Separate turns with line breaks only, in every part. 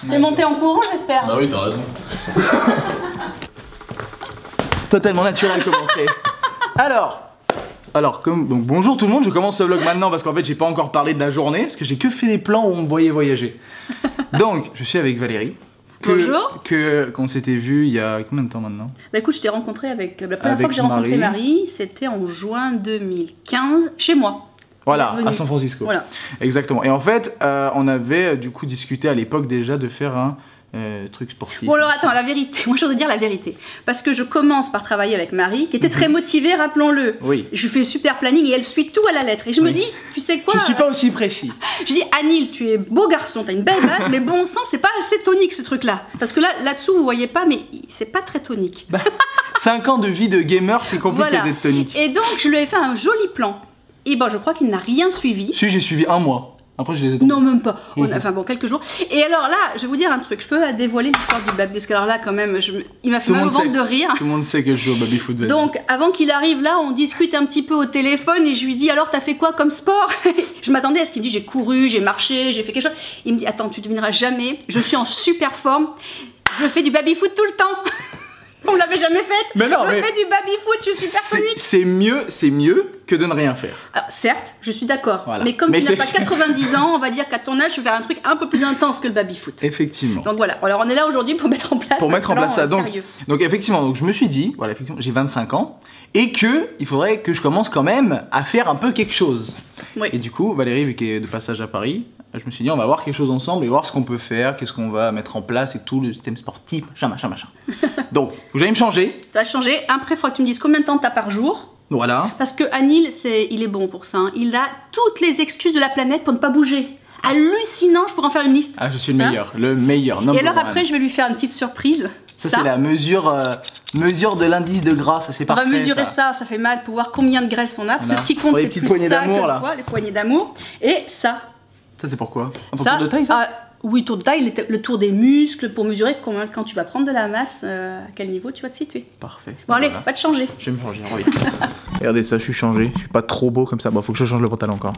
T'es monté en courant, j'espère.
Bah oui, t'as raison.
Totalement naturel comme entrée. Alors donc bonjour tout le monde, je commence ce vlog maintenant parce qu'en fait j'ai pas encore parlé de la journée parce que j'ai que fait des plans où on me voyait voyager. Donc je suis avec Valérie.
Bonjour.
Qu'on s'était vu il y a combien de temps maintenant?
Bah écoute, je t'ai rencontré avec... La première fois que j'ai rencontré Marie, c'était en juin 2015, chez moi.
Voilà, à San Francisco.
Voilà.
Exactement. Et en fait, on avait du coup discuté à l'époque déjà de faire un truc sportif.
Bon alors attends, la vérité, moi je voudrais dire la vérité. Parce que je commence par travailler avec Marie, qui était très motivée, rappelons-le.
Oui.
Je fais super planning et elle suit tout à la lettre. Et je me dis, tu sais quoi?
Je suis pas aussi précis.
Je dis, Anil, tu es beau garçon, t'as une belle base, mais bon sang, c'est pas assez tonique ce truc-là. Parce que là-dessous, vous voyez pas, mais c'est pas très tonique.
5 ans de vie de gamer, c'est compliqué d'être tonique.
Et donc, je lui ai fait un joli plan. Et bon, je crois qu'il n'a rien suivi.
Si, j'ai suivi un mois. Après, je les ai tombés.
Non, même pas. Enfin bon, quelques jours. Et alors là, je vais vous dire un truc. Je peux dévoiler l'histoire du baby. Parce que alors là, quand même, il m'a fait mal au ventre de rire.
Tout le monde sait que je joue au baby-foot.
Donc, avant qu'il arrive là, on discute un petit peu au téléphone. Et je lui dis, alors, t'as fait quoi comme sport? Je m'attendais à ce qu'il me dise, j'ai couru, j'ai marché, j'ai fait quelque chose. Il me dit, attends, tu devineras jamais. Je suis en super forme. Je fais du baby-foot tout le temps. On l'avait jamais faite.
Mais non,
je fais du baby-foot, je suis super tonique.
C'est mieux que de ne rien faire.
Alors, certes, je suis d'accord.
Voilà.
Mais comme tu n'as pas 90 ans, on va dire qu'à ton âge, je vais faire un truc un peu plus intense que le baby-foot.
Effectivement.
Donc voilà. Alors on est là aujourd'hui pour mettre en place
ça.
Sérieux.
Donc effectivement, donc je me suis dit, voilà, effectivement, j'ai 25 ans et que il faudrait que je commence quand même à faire un peu quelque chose.
Oui.
Et du coup, Valérie, vu qu'elle est de passage à Paris, je me suis dit, on va voir quelque chose ensemble et voir ce qu'on peut faire, qu'est-ce qu'on va mettre en place et tout, le système sportif, machin. Donc, vous allez me changer.
Tu vas changer. Après, il faudra que tu me dises combien de temps tu as par jour.
Voilà.
Parce que Anil, il est bon pour ça. Hein. Il a toutes les excuses de la planète pour ne pas bouger. Hallucinant, je pourrais en faire une liste.
Ah, je suis le meilleur, le meilleur.
Et alors après, je vais lui faire une petite surprise.
Ça c'est la mesure de l'indice de gras, ça c'est parfait.
On va mesurer ça fait mal pour voir combien de graisse on a. Parce que ce qui compte, c'est plus ça que le poids, les poignées d'amour. Et ça.
Ça c'est pourquoi? Pour tour de taille ça?
Oui, tour de taille, le tour des muscles pour mesurer quand tu vas prendre de la masse, à quel niveau tu vas te situer.
Parfait.
Bon allez, va te changer.
Je vais me changer, oui. Regardez ça, je suis changé, je suis pas trop beau comme ça. Bon, faut que je change le pantalon encore.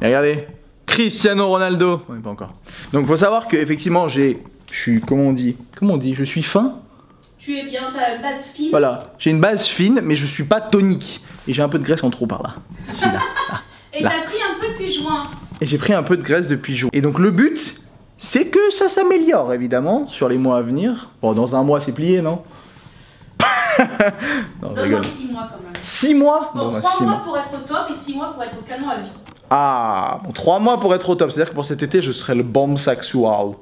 Et regardez, Cristiano Ronaldo. Oui, pas encore. Donc faut savoir que effectivement je suis, comment on dit, je suis fin.
Tu es bien, t'as une base fine.
Voilà, j'ai une base fine, mais je suis pas tonique. Et j'ai un peu de graisse en trop par là. Ici, là.
Et t'as pris un peu depuis juin.
Et j'ai pris un peu de graisse depuis juin. Et donc le but, c'est que ça s'améliore évidemment sur les mois à venir. Bon, dans un mois c'est plié, non? Non, je rigole.
6 mois quand même.
6 mois?
Bon, 3 mois pour être au top et 6 mois pour être au canon à vie.
Ah, bon, 3 mois pour être au top. C'est-à-dire que pour cet été, je serai le bomb sexual.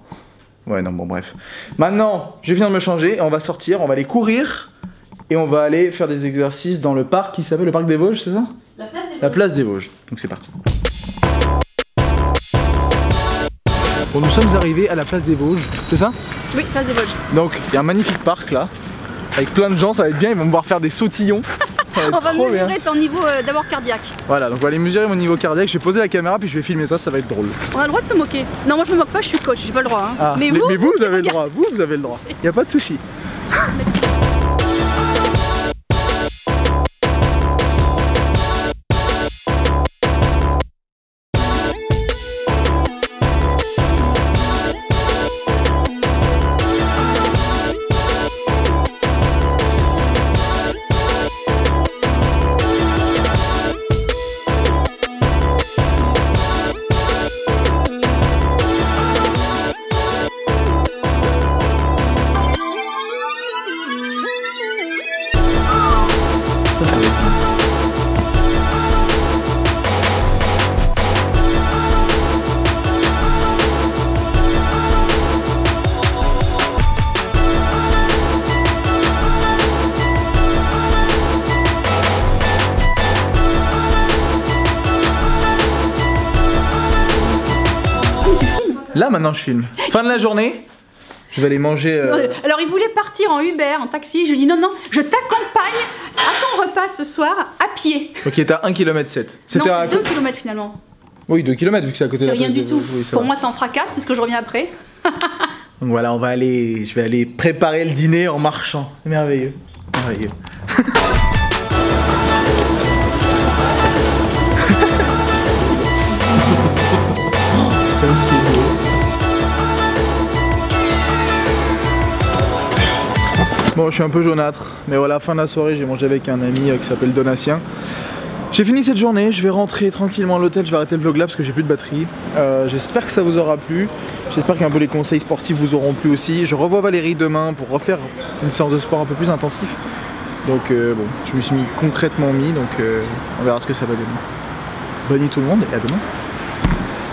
Ouais, non, bon, bref. Maintenant, je viens de me changer et on va sortir, on va aller courir et on va aller faire des exercices dans le parc qui s'appelle le parc des Vosges, c'est ça?
La place des Vosges.
La place des Vosges. Donc c'est parti. Bon, nous sommes arrivés à la place des Vosges, c'est ça?
Oui, place des Vosges.
Donc, il y a un magnifique parc là, avec plein de gens, ça va être bien, ils vont me voir faire des sautillons.
On va mesurer ton niveau d'abord cardiaque.
Voilà, donc on va aller mesurer mon niveau cardiaque, je vais poser la caméra puis je vais filmer ça, ça va être drôle.
On a le droit de se moquer. Non, moi je me moque pas, je suis coach, j'ai pas le droit. Hein.
Ah, mais vous avez le droit, vous avez le droit. Il n'y a pas de souci. Là maintenant je filme. Fin de la journée, je vais aller manger.
Alors il voulait partir en Uber, en taxi, je lui dis non, je t'accompagne à ton repas ce soir à pied.
Ok, t'as 1,7 km.
Non, c'est 2 km finalement.
Oui, 2 km vu que c'est à côté de la
place. C'est rien du tout.
Oui,
pour moi, ça en fera 4 puisque je reviens après.
Donc voilà, je vais aller préparer le dîner en marchant. C'est merveilleux. Merveilleux. Comme c'est beau. Bon, je suis un peu jaunâtre, mais voilà, fin de la soirée, j'ai mangé avec un ami qui s'appelle Donatien. J'ai fini cette journée, je vais rentrer tranquillement à l'hôtel, je vais arrêter le vlog là parce que j'ai plus de batterie. J'espère que ça vous aura plu, j'espère qu'un peu les conseils sportifs vous auront plu aussi. Je revois Valérie demain pour refaire une séance de sport un peu plus intensif. Donc bon, je me suis concrètement mis, donc on verra ce que ça va donner. Bonne nuit tout le monde et à demain.